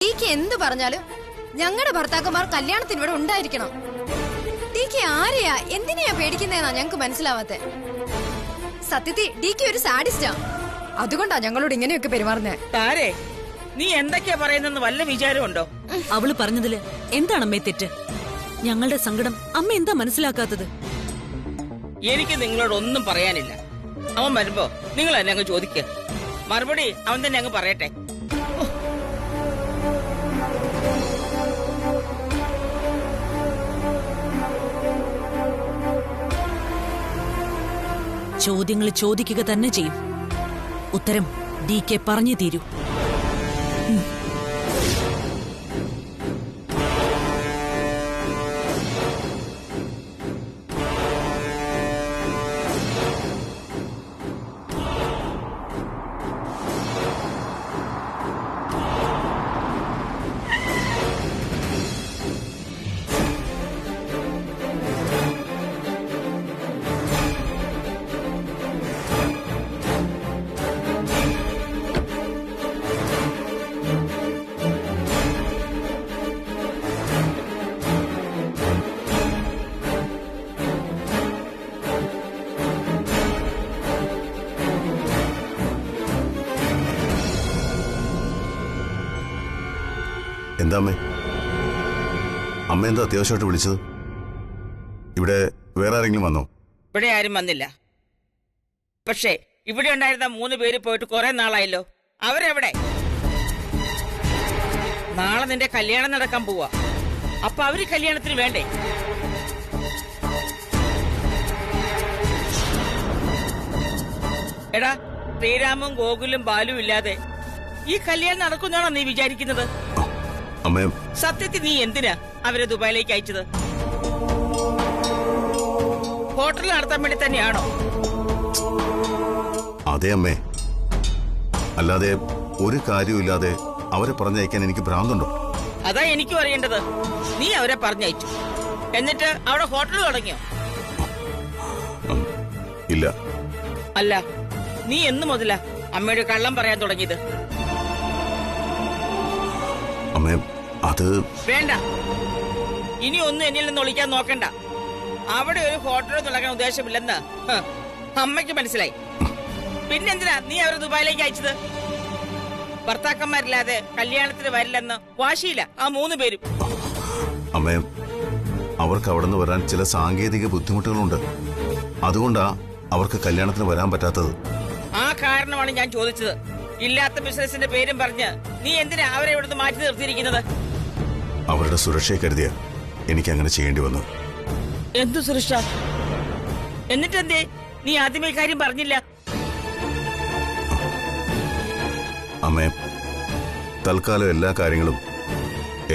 Tick എന്ത് പറഞ്ഞാലും ഞങ്ങളുടെ ഭർത്താക്കന്മാർ കല്യാണത്തിന് ഇവിടെ ഉണ്ടായിരിക്കണം. ടിക്ക് ആരെയാ എന്തിനെയാ പേടിക്കുന്നതെന്നാ ഞങ്ങക്ക് മനസ്സിലാവാത്തെ. സത്യത്തിൽ ടിക്ക് ഒരു സാഡിസ്റ്റാ. അതുകൊണ്ടാ ഞങ്ങളോട് ഇങ്ങനെയൊക്കെ പെരുമാറുന്നത്. താരേ, നീ എന്തൊക്കെയാ പറയുന്നെന്ന് വല്ല വിചാരമുണ്ടോ? അവള് പറഞ്ഞതില് എന്താണ് അമ്മേ തെറ്റ്? ഞങ്ങളുടെ സങ്കടം അമ്മ എന്താ മനസ്സിലാക്കാത്തത്? എനിക്ക് നിങ്ങളോട് ഒന്നും പറയാനില്ല. അവൻ വരുമ്പോ നിങ്ങൾ എന്നെ അങ്ങ് ചോദിക്ക. മറുപടി അവൻ തന്നെ അങ്ങ് പറയട്ടെ. ചോദ്യങ്ങൾ ചോദിക്കുക തന്നെ ചെയ്യും. ഉത്തരം DK പറഞ്ഞു തീരൂ. എന്താ അമ്മ എന്താ അത്യാവശ്യമായിട്ട് വിളിച്ചത്? ഇവിടെ വേറെ ആരെങ്കിലും വന്നോ? ഇവിടെ ആരും വന്നില്ല. പക്ഷേ ഇവിടെ ഉണ്ടായിരുന്ന 3 പേര് പോയിട്ട് കുറെ നാളായല്ലോ. അവരെവിടെ? നാളെ നിന്റെ കല്യാണം നടക്കാൻ പോവാ. അപ്പൊ അവര് കല്യാണത്തിന് വേണ്ടേ? എടാ, ശ്രീരാമും ഗോകുലും ബാലും ഇല്ലാതെ ഈ കല്യാണം നടക്കുന്നാണോ നീ വിചാരിക്കുന്നത്? സത്യത്തിൽ നീ എന്തിനാ അവരെ ദുബായിലേക്ക് അയച്ചത്? ഹോട്ടൽ നടത്താൻ വേണ്ടി തന്നെയാണോ? അതെ അമ്മേ, അല്ലാതെ ഒരു കാര്യമില്ലാതെ അവരെ പറഞ്ഞയക്കാൻ എനിക്ക് ഭ്രാന്തുണ്ടോ? അതാ എനിക്കും അറിയേണ്ടത്. നീ അവരെ പറഞ്ഞയച്ചു, എന്നിട്ട് അവിടെ ഹോട്ടൽ തുടങ്ങിയോ? ഇല്ല. അല്ല, നീ എന്ന് മുതലാ അമ്മയുടെ കള്ളം പറയാൻ തുടങ്ങിയത്? അമ്മേ, അത് വേണ്ട. ഇനി ഒന്നും എന്നിൽ നിന്ന് ഒളിക്കാൻ നോക്കണ്ട. അവിടെ ഒരു ഹോട്ടൽ തുടങ്ങാൻ ഉദ്ദേശമില്ലെന്ന് അമ്മയ്ക്ക് മനസ്സിലായി. പിന്നെന്തിനാ നീ അവരെ ദുബായിലേക്ക് അയച്ചത്? ഭർത്താക്കന്മാരില്ലാതെ കല്യാണത്തിന് വരില്ലെന്ന് വാശിയില്ല ആ 3 പേരും. അമ്മേ, അവർക്ക് അവിടെ നിന്ന് വരാൻ ചില സാങ്കേതിക ബുദ്ധിമുട്ടുകളുണ്ട്. അതുകൊണ്ടാ അവർക്ക് കല്യാണത്തിന് വരാൻ പറ്റാത്തത്. ആ കാരണമാണ് ഞാൻ ചോദിച്ചത്. ഇല്ലാത്ത ബിസിനസിന്റെ പേരും പറഞ്ഞ് നീ എന്തിനാ അവരെ ഇവിടുന്ന് മാറ്റി നിർത്തിയിരിക്കുന്നത്? അവരുടെ സുരക്ഷയെ കരുതിയ എനിക്ക് അങ്ങനെ ചെയ്യേണ്ടി വന്നു. എന്തു സുരക്ഷ? എന്നിട്ടെന്തേ നീ ആദ്യമേ കാര്യം പറഞ്ഞില്ല? അമ്മേ, തൽക്കാലം എല്ലാ കാര്യങ്ങളും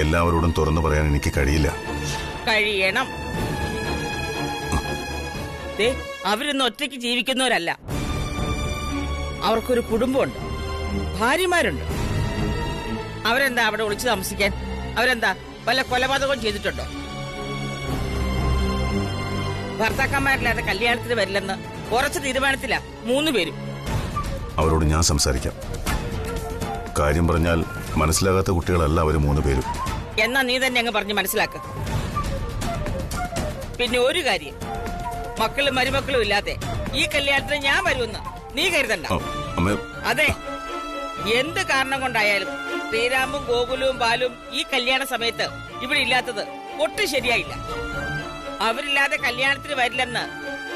എല്ലാവരോടും തുറന്നു പറയാൻ എനിക്ക് കഴിയില്ല. കഴിയണം. അവരൊന്നും ഒറ്റയ്ക്ക് ജീവിക്കുന്നവരല്ല. അവർക്കൊരു കുടുംബമുണ്ട്, ഭാര്യമാരുണ്ട്. അവരെന്താ അവിടെ ഒളിച്ചു താമസിക്കാൻ? അവരെന്താ വല്ല കൊലപാതകവും ചെയ്തിട്ടുണ്ടോ? ഭർത്താക്കന്മാരില്ലാതെ കല്യാണത്തിന് വരില്ലെന്ന് ഉറച്ച തീരുമാനത്തില 3 പേരും. അവരോട് ഞാൻ സംസാരിക്കാം. കാര്യം പറഞ്ഞാൽ മനസ്സിലാകാത്ത കുട്ടികളല്ല അവര് 3 പേരും. എന്നാ നീ തന്നെ അങ്ങ് പറഞ്ഞ് മനസ്സിലാക്ക. പിന്നെ ഒരു കാര്യം, മക്കളും മരുമക്കളും ഇല്ലാതെ ഈ കല്യാണത്തിന് ഞാൻ വരുമെന്ന് നീ കരുതണ്ട. അതെ, എന്ത് കാരണം കൊണ്ടായാലും ശ്രീരാമും ഗോകുലവും ബാലും ഈ കല്യാണ സമയത്ത് ഇവിടെ ഇല്ലാത്തത് ഒട്ടും ശരിയായില്ല. അവരില്ലാതെ കല്യാണത്തിന് വരില്ലെന്ന്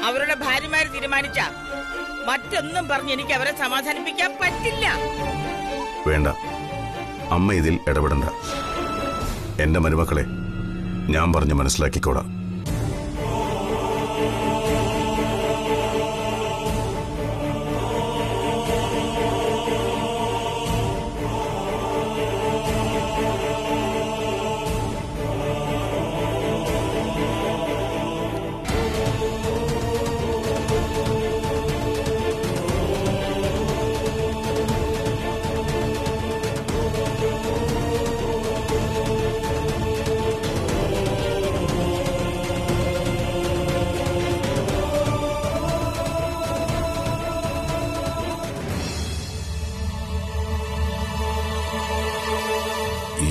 അവരുടെ ഭാര്യമാര് തീരുമാനിച്ച മറ്റൊന്നും പറഞ്ഞ് എനിക്ക് അവരെ സമാധാനിപ്പിക്കാൻ പറ്റില്ല. വേണ്ട, അമ്മ ഇതിൽ ഇടപെടണ്ട. എന്റെ മരുമക്കളെ ഞാൻ പറഞ്ഞ് മനസ്സിലാക്കിക്കോടാ.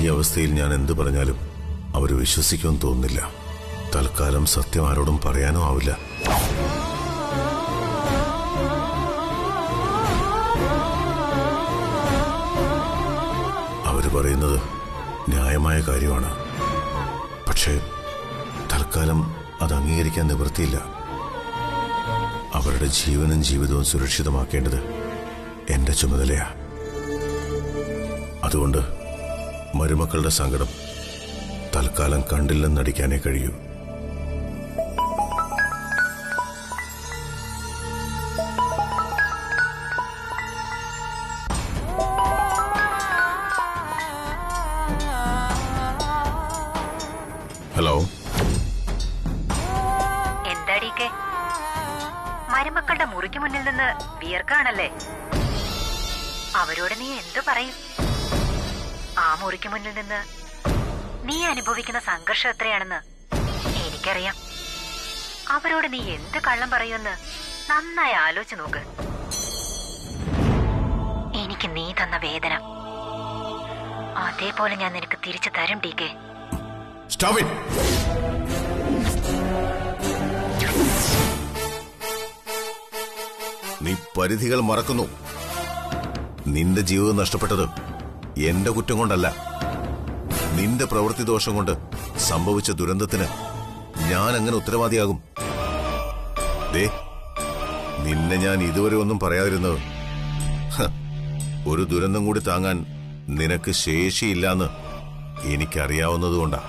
ഈ അവസ്ഥയിൽ ഞാൻ എന്തു പറഞ്ഞാലും അവർ വിശ്വസിക്കുമെന്ന് തോന്നുന്നില്ല. തൽക്കാലം സത്യം ആരോടും പറയാനോ ആവില്ല. അവര് പറയുന്നത് ന്യായമായ കാര്യമാണ്. പക്ഷേ തൽക്കാലം അത് അംഗീകരിക്കാൻ നിവൃത്തിയില്ല. അവരുടെ ജീവനും ജീവിതവും സുരക്ഷിതമാക്കേണ്ടത് എന്റെ ചുമതലയാ. അതുകൊണ്ട് മരുമക്കളുടെ സങ്കടം തൽക്കാലം കണ്ടില്ലെന്നടിക്കാനേ കഴിയൂ. ഹലോ, എന്താടീക്കെ മരുമക്കളുടെ മുറിക്ക് മുന്നിൽ നിന്ന് വിയർക്കാണല്ലേ? അവരോട് നീ എന്തു പറയും? ആ മുറിക്ക് മുന്നിൽ നിന്ന് നീ അനുഭവിക്കുന്ന സംഘർഷം എത്രയാണെന്ന് എനിക്കറിയാം. അവരോട് നീ എന്ത് കള്ളം പറയുമെന്ന് നന്നായി ആലോചിച്ച് നോക്ക്. എനിക്ക് നീ തന്ന വേദന അതേപോലെ ഞാൻ നിനക്ക് തിരിച്ചു തരും ടീക്കെ. Stop it! നീ പരിധികൾ മറക്കുന്നു. നിന്റെ ജീവിതം നഷ്ടപ്പെട്ടത് എന്റെ കുറ്റം കൊണ്ടല്ല. നിന്റെ പ്രവൃത്തി ദോഷം കൊണ്ട് സംഭവിച്ച ദുരന്തത്തിന് ഞാൻ എങ്ങനെ ഉത്തരവാദിയാകും? ദേ, നിന്നെ ഞാൻ ഇതുവരെ ഒന്നും പറയാതിരുന്നത് ഒരു ദുരന്തം കൂടി താങ്ങാൻ നിനക്ക് ശേഷിയില്ലാന്ന് എനിക്കറിയാവുന്നതുകൊണ്ടാ.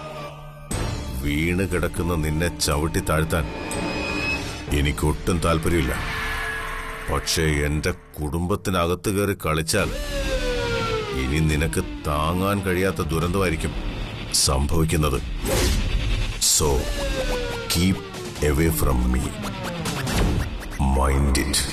വീണ് കിടക്കുന്ന നിന്നെ ചവിട്ടി താഴ്ത്താൻ എനിക്കൊട്ടും താല്പര്യമില്ല. പക്ഷേ എന്റെ കുടുംബത്തിനകത്ത് കയറി കളിച്ചാൽ ഇനി നിനക്ക് താങ്ങാൻ കഴിയാത്ത ദുരന്തമായിരിക്കും സംഭവിക്കുന്നത്. So keep away from me. Mind it.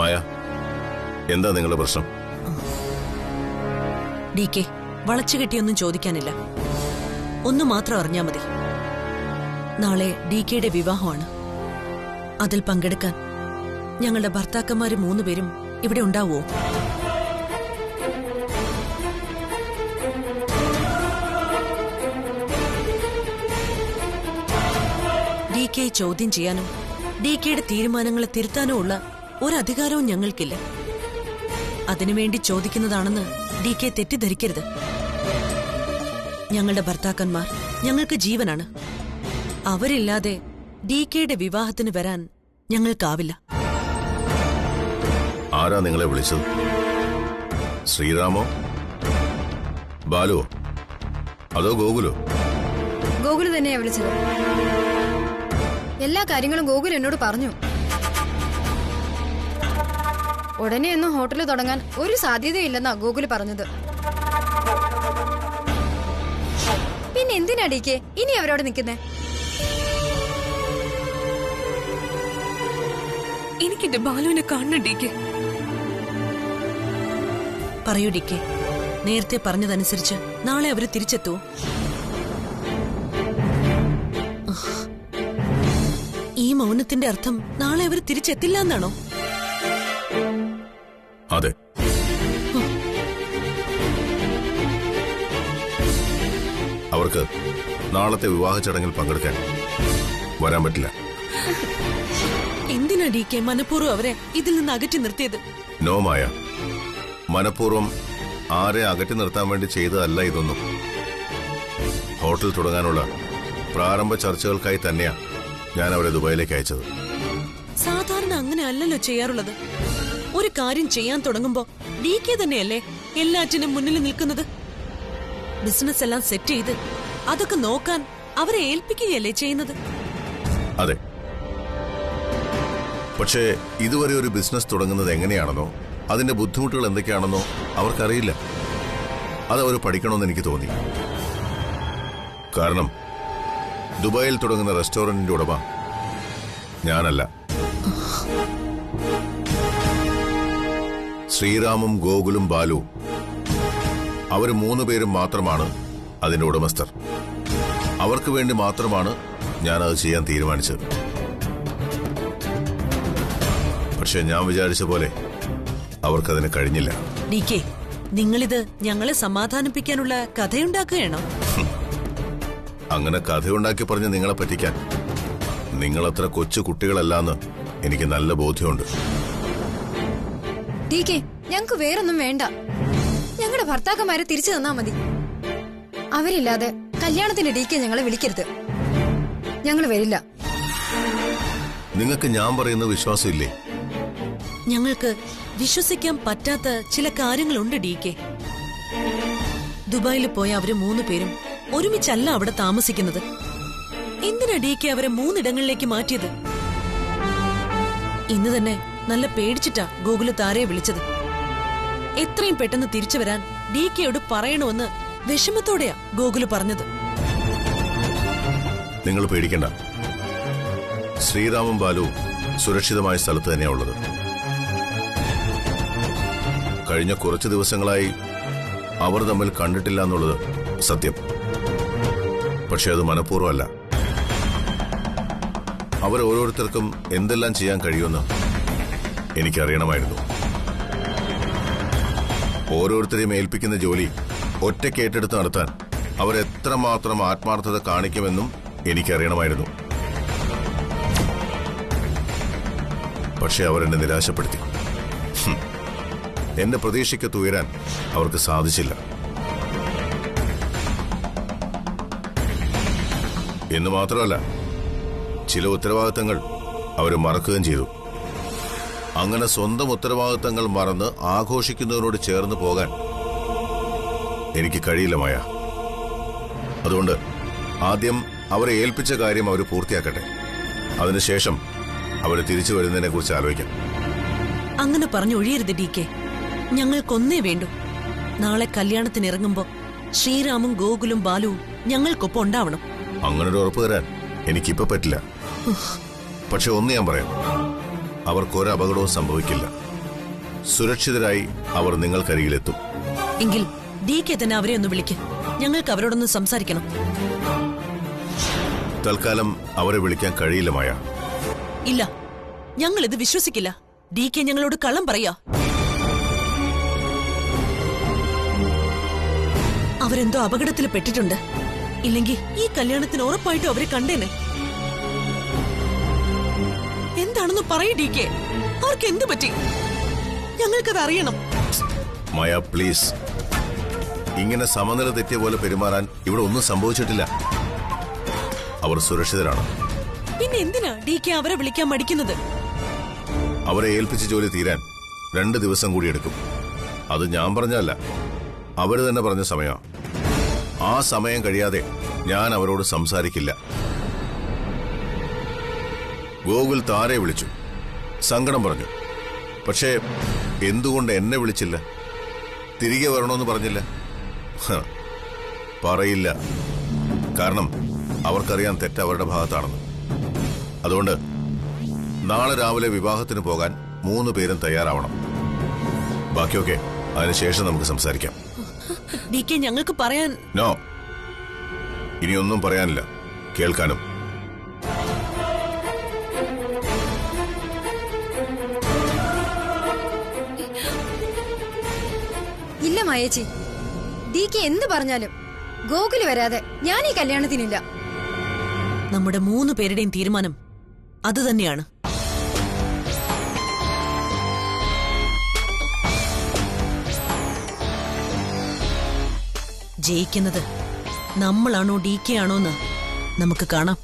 Maya, എന്താ നിങ്ങളുടെ പ്രശ്നം? ഡി കെ, വളച്ചു കെട്ടിയൊന്നും ചോദിക്കാനില്ല. ഒന്നു മാത്രം അറിഞ്ഞാ മതി. നാളെ ഡി കെയുടെ വിവാഹമാണ്. അതിൽ പങ്കെടുക്കാൻ ഞങ്ങളുടെ ഭർത്താക്കന്മാര് 3 പേരും ഇവിടെ ഉണ്ടാവുമോ? ഡി കെ ചോദ്യം ചെയ്യാനോ ഡി കെയുടെ തീരുമാനങ്ങളെ തിരുത്താനോ ഉള്ള ഒരധികാരവും ഞങ്ങൾക്കില്ല. അതിനുവേണ്ടി ചോദിക്കുന്നതാണെന്ന് ഡി കെ തെറ്റിദ്ധരിക്കരുത്. ഞങ്ങളുടെ ഭർത്താക്കന്മാർ ഞങ്ങൾക്ക് ജീവനാണ്. അവരില്ലാതെ ഡി കെയുടെ വിവാഹത്തിന് വരാൻ ഞങ്ങൾക്കാവില്ല. ആരാ നിങ്ങളെ വിളിച്ചത്? ശ്രീറാമോ, ബാലുവോ, അതോ ഗോകുലോ? ഗോകുല് തന്നെയാ വിളിച്ചത്. എല്ലാ കാര്യങ്ങളും ഗോകുൽ എന്നോട് പറഞ്ഞു. ഉടനെ ഒന്നും ഹോട്ടൽ തുടങ്ങാൻ ഒരു സാധ്യതയില്ലെന്നാ ഗോകുല് പറഞ്ഞത്. പിന്നെ എന്തിനാ ഡീക്കെ ഇനി അവരോട് നിൽക്കുന്നേ? എനിക്കെന്റെ ബാലുവിനെ കാണണം ഡീക്കെ. പറയൂ ഡി കെ, നേരത്തെ പറഞ്ഞതനുസരിച്ച് നാളെ അവര് തിരിച്ചെത്തുവോ? ഈ മൗനത്തിന്റെ അർത്ഥം നാളെ അവര് തിരിച്ചെത്തില്ല എന്നാണോ? അതെ. അവർക്ക് നാളത്തെ വിവാഹ ചടങ്ങിൽ പങ്കെടുക്കാൻ വരാൻ പറ്റില്ല. എന്തിനാ ഡി കെ മനഃപൂർവ്വം അവരെ ഇതിൽ നിന്ന് അകറ്റി നിർത്തിയത്? നോ മായ, മനഃപൂർവ്വം ആരെ അകറ്റി നിർത്താൻ വേണ്ടി ചെയ്തതല്ല ഇതൊന്നും. ഹോട്ടൽ തുടങ്ങാനുള്ള പ്രാരംഭ ചർച്ചകൾക്കായി തന്നെയാ ഞാൻ അവരെ ദുബായിലേക്ക് അയച്ചത്. സാധാരണ അങ്ങനെ അല്ലല്ലോ ചെയ്യാറുള്ളത്. ഒരു കാര്യം ചെയ്യാൻ തുടങ്ങുമ്പോ DK തന്നെയല്ലേ എല്ലാറ്റിനും മുന്നിൽ നിൽക്കുന്നത്. ബിസിനസ് എല്ലാം സെറ്റ് ചെയ്ത് അതൊക്കെ നോക്കാൻ അവരെ ഏൽപ്പിക്കുകയല്ലേ ചെയ്യുന്നത്. അതെ, പക്ഷേ ഇതുവരെ ഒരു ബിസിനസ് തുടങ്ങുന്നത് എങ്ങനെയാണെന്നോ അതിന്റെ ബുദ്ധിമുട്ടുകൾ എന്തൊക്കെയാണെന്നോ അവർക്കറിയില്ല. അതവർ പഠിക്കണമെന്ന് എനിക്ക് തോന്നി. കാരണം ദുബായിൽ തുടങ്ങുന്ന റെസ്റ്റോറന്റിന്റെ ഉടമ ഞാനല്ല, ശ്രീറാമും ഗോകുലും ബാലുവും. അവർ 3 പേരും മാത്രമാണ് അതിന്റെ ഉടമസ്ഥർ. അവർക്ക് വേണ്ടി മാത്രമാണ് ഞാനത് ചെയ്യാൻ തീരുമാനിച്ചത്. പക്ഷെ ഞാൻ വിചാരിച്ച പോലെ അവർക്കതിന് കഴിഞ്ഞില്ല. DK, നിങ്ങളിത് ഞങ്ങളെ സമാധാനിപ്പിക്കാനുള്ള കഥയുണ്ടാക്കുകയാണോ? അങ്ങനെ കഥയുണ്ടാക്കി പറഞ്ഞ് നിങ്ങളെ പറ്റിക്കാൻ നിങ്ങളത്ര കൊച്ചു കുട്ടികളല്ലാന്ന് എനിക്ക് നല്ല ബോധ്യമുണ്ട്. DK, ഞങ്ങക്ക് വേറൊന്നും വേണ്ട. ഞങ്ങളുടെ ഭർത്താക്കന്മാരെ തിരിച്ചു തന്നാ മതി. അവരില്ലാതെ കല്യാണത്തിന് DK ഞങ്ങളെ വിളിക്കരുത്. ഞങ്ങൾ വരില്ല. നിങ്ങൾക്ക് ഞാൻ പറയുന്നത് വിശ്വാസമില്ലേ? ഞങ്ങൾക്ക് വിശ്വസിക്കാൻ പറ്റാത്ത ചില കാര്യങ്ങളുണ്ട് DK. ദുബായിൽ പോയ അവര് 3 പേരും ഒരുമിച്ചല്ല അവിടെ താമസിക്കുന്നത്. എന്തിനാ DK അവരെ 3 ഇടങ്ങളിലേക്ക് മാറ്റിയത്? ഇന്ന് തന്നെ നല്ല പേടിച്ചിട്ടാ ഗോകുല് താരയെ വിളിച്ചത്. എത്രയും പെട്ടെന്ന് തിരിച്ചു വരാൻ DKയോട് പറയണമെന്ന് വിഷമത്തോടെയാ ഗോകുല് പറഞ്ഞത്. നിങ്ങൾ പേടിക്കണ്ട. ശ്രീറാമും ബാലുവും സുരക്ഷിതമായ സ്ഥലത്ത് തന്നെയാ ഉള്ളത്. കഴിഞ്ഞ കുറച്ച് ദിവസങ്ങളായി അവർ തമ്മിൽ കണ്ടിട്ടില്ല എന്നുള്ളത് സത്യം. പക്ഷെ അത് മനഃപൂർവ്വമല്ല. അവർ ഓരോരുത്തർക്കും എന്തെല്ലാം ചെയ്യാൻ കഴിയുമെന്ന് എനിക്കറിയണമായിരുന്നു. ഓരോരുത്തരെയും ഏൽപ്പിക്കുന്ന ജോലി ഒറ്റയ്ക്ക് ഏറ്റെടുത്ത് നടത്താൻ അവരെത്രമാത്രം ആത്മാർത്ഥത കാണിക്കുമെന്നും എനിക്കറിയണമായിരുന്നു. പക്ഷെ അവരെന്നെ നിരാശപ്പെടുത്തി. എന്റെ പ്രതീക്ഷയ്ക്ക് ഉയരാൻ അവർക്ക് സാധിച്ചില്ല. എന്ന് മാത്രമല്ല, ചില ഉത്തരവാദിത്തങ്ങൾ അവർ മറക്കുകയും ചെയ്തു. അങ്ങനെ സ്വന്തം ഉത്തരവാദിത്തങ്ങൾ മറന്ന് ആഘോഷിക്കുന്നവരോട് ചേർന്ന് പോകാൻ എനിക്ക് കഴിയില്ല മായ. അതുകൊണ്ട് ആദ്യം അവരെ ഏൽപ്പിച്ച കാര്യം അവർ പൂർത്തിയാക്കട്ടെ. അതിനുശേഷം അവർ തിരിച്ചു വരുന്നതിനെ കുറിച്ച് ആലോചിക്കാം. അങ്ങനെ പറഞ്ഞൊഴിയരുത് DK. ഞങ്ങൾക്കൊന്നേ വേണ്ടു. നാളെ കല്യാണത്തിന് ഇറങ്ങുമ്പോ ശ്രീറാമും ഗോകുലും ബാലുവും ഞങ്ങൾക്കൊപ്പം ഉണ്ടാവണം. അങ്ങനൊരു ഉറപ്പ് തരാൻ എനിക്കിപ്പോ പറ്റില്ല. പക്ഷെ ഒന്ന് ഞാൻ പറയാം, അവർക്കൊരു അപകടവും സംഭവിക്കില്ല. സുരക്ഷിതരായി അവർ നിങ്ങൾക്കരികിലെത്തും. എങ്കിൽ DK തന്നെ അവരെ ഒന്ന് വിളിക്ക്. ഞങ്ങൾക്ക് അവരോടൊന്ന് സംസാരിക്കണം. തൽക്കാലം അവരെ വിളിക്കാൻ കഴിയില്ല മായ. ഇല്ല, ഞങ്ങളിത് വിശ്വസിക്കില്ല. DK ഞങ്ങളോട് കള്ളം പറയാ. അവരെന്തോ അപകടത്തിൽ പെട്ടിട്ടുണ്ട്. ഇല്ലെങ്കിൽ ഈ കല്യാണത്തിന് ഉറപ്പായിട്ടും അവരെ കണ്ടേനെ. എന്താണെന്ന് പറയൂ DK. അവർക്ക് എന്ത് പറ്റി? ഞങ്ങൾക്കത് അറിയണം. മായ പ്ലീസ്, ഇങ്ങനെ സമനില തെറ്റിയ പോലെ പെരുമാറാൻ ഇവിടെ ഒന്നും സംഭവിച്ചിട്ടില്ല. അവർ സുരക്ഷിതരാണ്. പിന്നെ എന്തിനാ DK അവരെ വിളിക്കാൻ മടിക്കുന്നത്? അവരെ ഏൽപ്പിച്ച ജോലി തീരാൻ 2 ദിവസം കൂടി എടുക്കും. അത് ഞാൻ പറഞ്ഞല്ല, അവര് തന്നെ പറഞ്ഞ സമയമാണ്. ആ സമയം കഴിയാതെ ഞാൻ അവരോട് സംസാരിക്കില്ല. ഗോകുൽ താരയെ വിളിച്ചു, സങ്കടം പറഞ്ഞു. പക്ഷേ എന്തുകൊണ്ട് എന്നെ വിളിച്ചില്ല? തിരികെ വരണമെന്ന് പറഞ്ഞില്ല? പറയില്ല. കാരണം അവർക്കറിയാൻ തെറ്റ് അവരുടെ ഭാഗത്താണെന്ന്. അതുകൊണ്ട് നാളെ രാവിലെ വിവാഹത്തിന് പോകാൻ 3 പേരും തയ്യാറാവണം. ബാക്കിയൊക്കെ അതിനുശേഷം നമുക്ക് സംസാരിക്കാം. DK ഞങ്ങൾക്ക് പറയാൻ... നോ, ഇനിയൊന്നും പറയാനില്ല, കേൾക്കാനും. ഇല്ല മായേച്ചി, DK എന്ത് പറഞ്ഞാലും ഗോകുല് വരാതെ ഞാൻ ഈ കല്യാണത്തിനില്ല. നമ്മുടെ 3 പേരുടെയും തീരുമാനം അത് തന്നെയാണ്. ജയിക്കുന്നത് നമ്മളാണോ DK ആണോന്ന് നമുക്ക് കാണാം.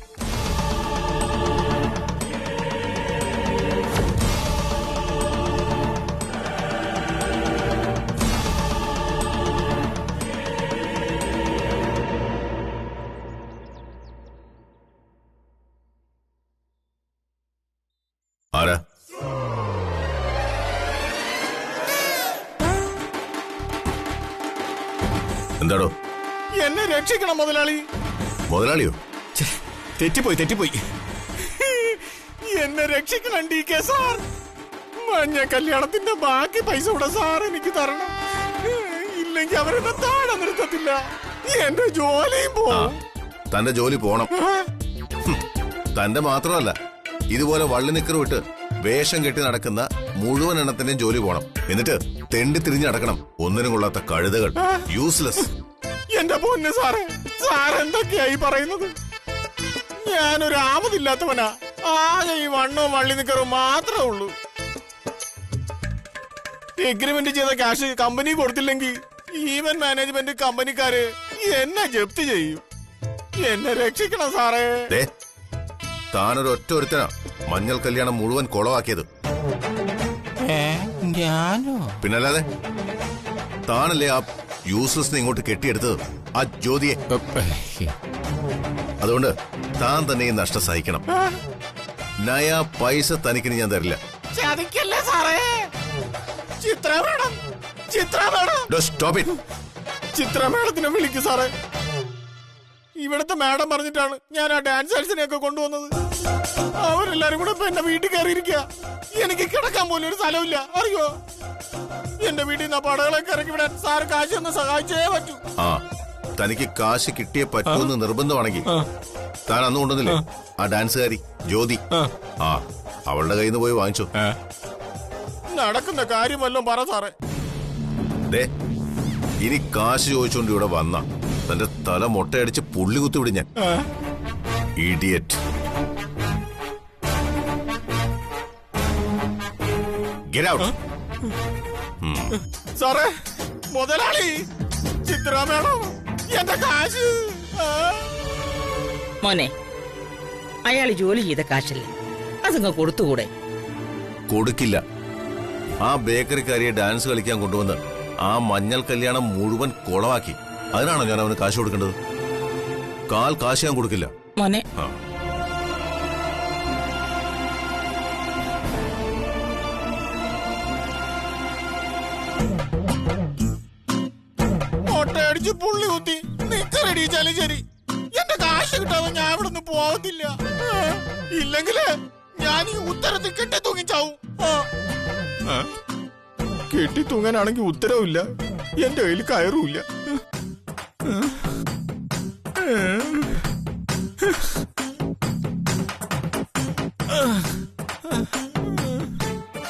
എന്താടോ? എന്നെ രക്ഷിക്കണം മുതലാളി. മുതലാളിയോ? തെറ്റിപ്പോയി. എന്നെ രക്ഷിക്കണം DK സാർ. മഞ്ഞ കല്യാണത്തിന്റെ ബാക്കി പൈസ കൂടെ സാർ എനിക്ക് തരണം. ഇല്ലെങ്കിൽ അവരെന്നെ താഴെ നിർത്തത്തില്ല. എന്റെ ജോലിയും പോവും. തന്റെ ജോലി പോണം. തന്റെ മാത്രമല്ല, ഇതുപോലെ വള്ളി നിക്കറ് വിട്ട് വേഷം കെട്ടി നടക്കുന്ന മുഴുവൻ എണ്ണത്തിന്റെയും ജോലി പോണം. എന്നിട്ട് തെണ്ടി തിരിഞ്ഞ് നടക്കണം. ഒന്നിനും കൊള്ളാത്ത കഴുതകൾ. യൂസ്ലെസ്. എന്റെ പൊന്ന് സാറേ, സാർ എന്തൊക്കെയായി പറയുന്നത്? ഞാനൊരു ആമതില്ലാത്തവനാ. ആകെ ഈ വണ്ണവും വള്ളി നിക്കറും മാത്രമേ ഉള്ളൂ. എഗ്രിമെന്റ് ചെയ്ത ക്യാഷ് കമ്പനി കൊടുത്തില്ലെങ്കിൽ ഈവൻ മാനേജ്മെന്റ് കമ്പനിക്കാര് എന്നെ ജപ്തി ചെയ്യും. എന്നെ രക്ഷിക്കണം സാറേ. താനൊരു ഒറ്റ ഒരുത്തനാ മഞ്ഞൾ കല്യാണം മുഴുവൻ കൊളവാക്കിയത്. ഞാനോ? പിന്നല്ലാതെ താനല്ലേ ആ യൂസ്ലെസിനെ ഇങ്ങോട്ട് കെട്ടിയെടുത്തത്, ആ ജ്യോതിയെ. അതുകൊണ്ട് താൻ തന്നെ ഈ നഷ്ടം സഹിക്കണം. നയാ പൈസ തനിക്കിന് ഞാൻ തരില്ല. ചതിക്കല്ലേ സാറേ. Chitra madam. Stop it. Chitra മേഡത്തിനെ വിളിക്കൂ സാറേ. ഇവിടുത്തെ മാഡം പറഞ്ഞിട്ടാണ് ഞാൻ ആ ഡാൻസേഴ്സിനെയൊക്കെ കൊണ്ടുവന്നത്. അവരെല്ലാരും കൂടെ ഇപ്പൊ എന്റെ വീട്ടിൽ കയറിയിരിക്കുക. എനിക്ക് കിടക്കാൻ പോലും ഒരു സ്ഥലമില്ല, അറിയോ? എന്റെ വീട്ടിൽ നിന്ന് പടകളൊക്കെ ഇറക്കി വിടാൻ സാർ കാശ് ഒന്ന് സഹായിച്ചേ പറ്റൂ. ആ, തനിക്ക് കാശ് കിട്ടിയേ പറ്റൂന്ന് നിർബന്ധമാണെങ്കിൽ താൻ അന്ന് കൊണ്ടുവന്നില്ലേ ആ ഡാൻസുകാരി ജ്യോതി? ആ, അവളുടെ കയ്യിൽ നിന്ന് പോയി വാങ്ങിച്ചു. നടക്കുന്ന കാര്യമല്ലോ പറ സാറേ. ഇനി കാശ് ചോദിച്ചോണ്ട് ഇവിടെ വന്ന തന്റെ തല മൊട്ടയടിച്ച് പുള്ളി കുത്തി വിടും ഞാൻ. ഇഡിയറ്റ്. Get out. സാറേ, മുതലാളി, ചിത്ര മേഡം, എന്റെ കാശ്. മോനെ, അയാൾ ജോലി ചെയ്ത കാശല്ലേ, അതങ്ങ് കൊടുത്തുകൂടെ? കൊടുക്കില്ല. ആ ബേക്കറിക്കാരിയെ ഡാൻസ് കളിക്കാൻ കൊണ്ടുവന്ന് ആ മഞ്ഞൾ കല്യാണം മുഴുവൻ കൊളവാക്കി. അതിനാണോ ഞാൻ അവന് കാശ് കൊടുക്കേണ്ടത്? കാശ് ഞാൻ കൊടുക്കില്ല മോനെ. മൊട്ടയടിച്ച് പുള്ളി കുത്തി നിക്കറടിച്ചാലും ശരി, എന്റെ കാശ് കിട്ടാതെ ഞാൻ ഇവിടെ നിന്ന് പോകത്തില്ല. ഇല്ലെങ്കില് ഞാൻ ഈ ഉത്തരത്തിൽ കെട്ടി തൂങ്ങിച്ചാവും. കെട്ടി തൂങ്ങാനാണെങ്കിൽ ഉത്തരവില്ല, എന്റെ കയ്യിൽ കയറുമില്ല.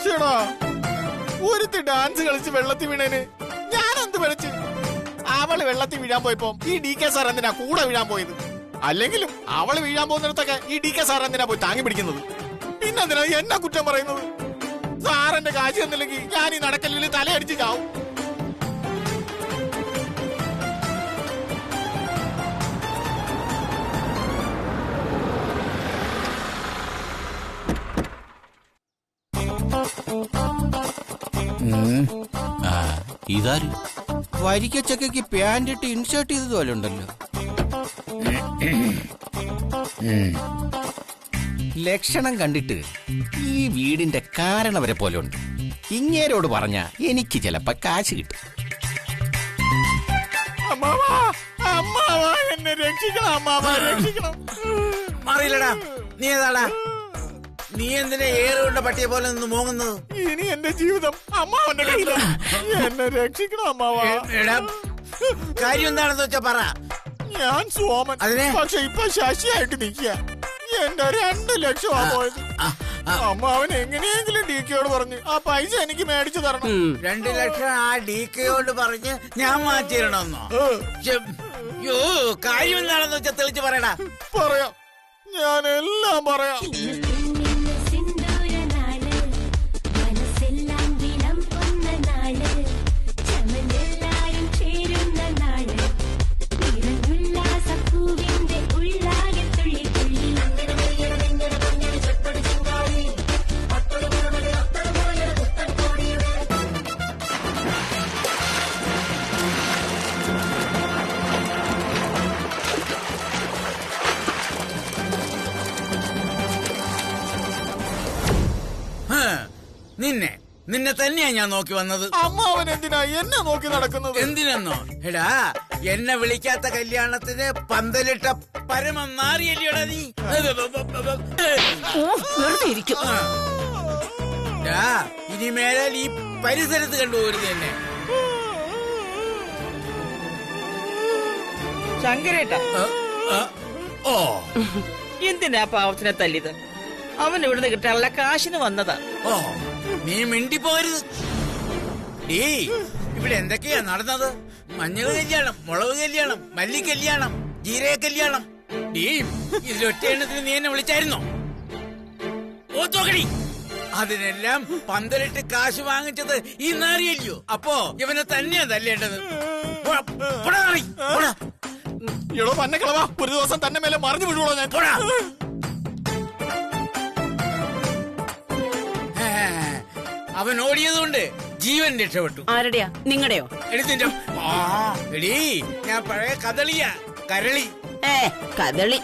ചേടാ, ഒരുത്തി ഡാൻസ് കളിച്ച് വെള്ളത്തിൽ വീണേന് ഞാനെന്ത് വിളിച്ച്? അവള് വെള്ളത്തിൽ വീഴാൻ പോയപ്പോ ഈ DK സാർ എന്തിനാ കൂടെ വീഴാൻ പോയത്? അല്ലെങ്കിലും അവള് വീഴാൻ പോകുന്നിടത്തൊക്കെ ഈ DK സാർ എന്തിനാ പോയി താങ്ങി പിടിക്കുന്നത്? പിന്നെന്തിനാ എന്നെ കുറ്റം പറയുന്നത്? സാറിന്റെ കാശ് തന്നില്ലെങ്കിൽ ഞാൻ ഈ നടക്കല്ലിൽ തലയടിച്ച് ചാവും. ഇതാര്? വരിക്കച്ചക്കയ്ക്ക് പാന്റ് ഇട്ട് ഇൻസേർട്ട് ചെയ്തതുപോലെ ഉണ്ടല്ലോ. ലക്ഷണം കണ്ടിട്ട് ഈ വീടിന്റെ കാരണം വരെ പോലെ ഉണ്ട്. ഇങ്ങേരോട് പറഞ്ഞ എനിക്ക് ചിലപ്പോ കാശ് കിട്ടും. എന്നെ രക്ഷിക്കണം അമ്മാവാ, രക്ഷിക്കണം. മാറിയില്ലടാ. നീ ഏതാടാ? നീ എന്തിനാ ഏറുകൊണ്ട പട്ടിയെ പോലെ നിന്ന് മോങ്ങുന്നത്? ഇനി എന്റെ ജീവിതം അമ്മാവന്റെ കയ്യിലാണ്. എന്നെ രക്ഷിക്കണം അമ്മാവാ. കാര്യം എന്താണെന്ന് വെച്ചാ പറ. ഞാൻ സോമൻ, അതിനെ? പക്ഷെ ഇപ്പൊ ശശിയായിട്ട് നിൽക്കുക. എന്റെ 2 ലക്ഷമാ പോയത്. അമ്മാവൻ എങ്ങനെയെങ്കിലും DKയോട് പറഞ്ഞ് ആ പൈസ എനിക്ക് മേടിച്ചു തരണം. 2 ലക്ഷം ആ DKയോട് പറഞ്ഞ് ഞാൻ മാറ്റി തരണമെന്നോ? കാര്യം എന്താണെന്ന് വെച്ചാ തെളിച്ച് പറയടാ. പറയാം, ഞാൻ എല്ലാം പറയാം. നിന്നെ തന്നെയാ ഞാൻ നോക്കി വന്നത്. അമ്മാവൻ എന്തിനാ എന്നെ നോക്കി നടക്കുന്നത്? എന്തിനെന്നോ? എടാ, എന്നെ വിളിക്കാത്ത കല്യാണത്തിന് പന്തലിട്ട പരമം നാറിയല്ലോടാ നീ. വെറുതെ ഇരിക്കും. ഡാ, ഇനി മേലാൽ ഈ പരിസരത്ത് കണ്ടുപോരുത് എന്നെ. ശങ്കരേട്ടാ, ഓ, എന്തിനാ പാവത്തിനെ തല്ലിയത്? അവൻ ഇവിടുന്ന് കിട്ടാനുള്ള കാശിന് വന്നതാ. ഓ, നീ മിണ്ടിപ്പോരുത്. ഡീ, ഇവിടെ എന്തൊക്കെയാ നടന്നത്? മഞ്ഞൾ കല്യാണം, മുളക് കല്യാണം, മല്ലി കല്യാണം, ജീരക കല്യാണം. ഡീ, ഇതിലൊറ്റ എണ്ണത്തിന് നീ എന്നെ വിളിച്ചായിരുന്നോ? ഓത്തോക്കടി. അതിനെല്ലാം പന്തലിട്ട് കാശ് വാങ്ങിച്ചത് ഈ നാറിയല്ലയോ? അപ്പോ ഇവനെ തന്നെയാ തല്ലേണ്ടത്. എടോ പന്നെ കളവാ, ഒരു ദിവസം തന്നെ മേലെ മറിഞ്ഞു വീഴുവോളോ ഞാൻ. അവൻ ഓടിയതുകൊണ്ട് ജീവൻ രക്ഷപ്പെട്ടു. ആരുടെയാ? നിങ്ങളുടെയോ? എടി, ഞാൻ പഴയ കദളിയാ, കരളി. കദളി